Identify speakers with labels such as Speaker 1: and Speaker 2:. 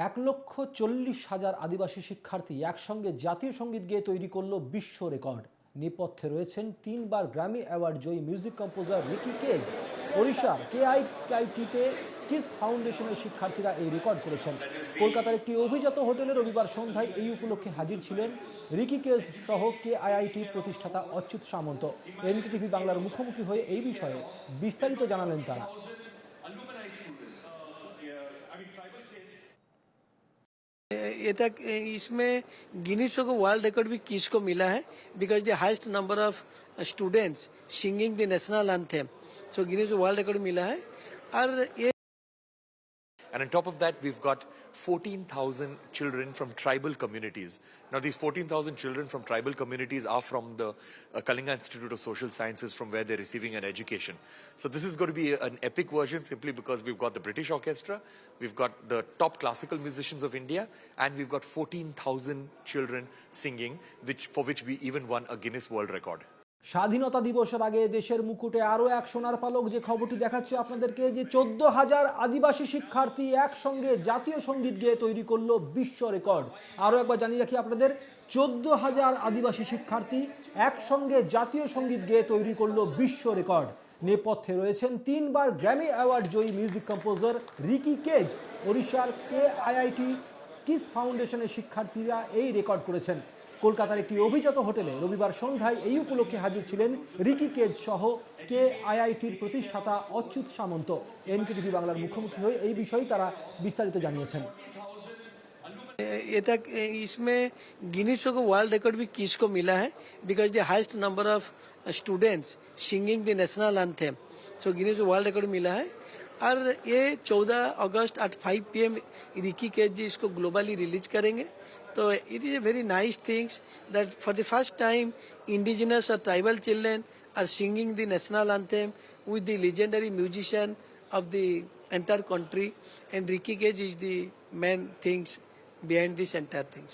Speaker 1: 1,40,000 আদিবাসী শিক্ষার্থী একসঙ্গে জাতীয় সঙ্গীত গেয়ে তৈরি করল বিশ্ব রেকর্ড। নেপথ্যে রয়েছেন 3 বার গ্র্যামি অ্যাওয়ার্ড জয়ী মিউজিক কম্পোজার রিকি কেজ। ওড়িশার কেআইআইটিতে কিস ফাউন্ডেশনের শিক্ষার্থীরা এই রেকর্ড করেছেন। কলকাতার একটি অভিজাত হোটেলে রবিবার সন্ধ্যায় এই উপলক্ষে হাজির ছিলেন রিকি কেজ সহ কেআইআইটির প্রতিষ্ঠাতা অচ্যুত সামন্ত। এনকেটিভি বাংলার মুখোমুখি হয়ে এই বিষয়ে বিস্তারিত জানালেন তারা।
Speaker 2: इसमें गिनीज बुक वर्ल्ड रिकॉर्ड भी किस को मिला है because the highest number of students singing the national anthem, so Guinness World Record मिला है। और ये
Speaker 3: And on top of that, we've got 14,000 children from tribal communities. Now, these 14,000 children from tribal communities are from the Kalinga Institute of Social Sciences, from where they're receiving an education. So this is going to be an epic version simply because we've got the British Orchestra, we've got the top classical musicians of India, and we've got 14,000 children singing, for which we even won a Guinness World Record.
Speaker 1: স্বাধীনতা দিবসের আগে দেশের মুকুটে আরও এক সোনার পালক। যে খবরটি দেখাচ্ছে আপনাদেরকে, যে 14,000 আদিবাসী শিক্ষার্থী একসঙ্গে জাতীয় সঙ্গীত গেয়ে তৈরি করলো বিশ্ব রেকর্ড। আরও একবার জানিয়ে রাখি আপনাদের, 14,000 আদিবাসী শিক্ষার্থী একসঙ্গে জাতীয় সঙ্গীত গেয়ে তৈরি করলো বিশ্ব রেকর্ড। নেপথ্যে রয়েছেন 3 বার গ্র্যামি অ্যাওয়ার্ড জয়ী মিউজিক কম্পোজার রিকি কেজ। ওড়িশার কেআইআইটি কিস ফাউন্ডেশনের শিক্ষার্থীরা এই রেকর্ড করেছেন। কলকাতার একটি অভিজাত হোটেলে রবিবার সন্ধ্যায় এই উপলক্ষে হাজির ছিলেন রিকি কেজ সহ কেআইআইটির প্রতিষ্ঠাতা অচ্যুত সামন্ত। এনকেটিভি বাংলার মুখোমুখি হয়ে এই বিষয়ে তারা বিস্তারিত জানিয়েছেন।
Speaker 2: इसमें गिनीज बुक वर्ल्ड रिकॉर्ड भी किस को मिला है because the highest number of students singing the national anthem, so Guinness World Record मिला है। और ये 14 अगस्त at 5 PM रिकी केज जी इसको ग्लोबली रिलीज करेंगे। तो it is a very nice things that for the first time indigenous और tribal children are singing the national anthem with the legendary musician of the entire country, and Ricky Cage is the main things behind this entire things.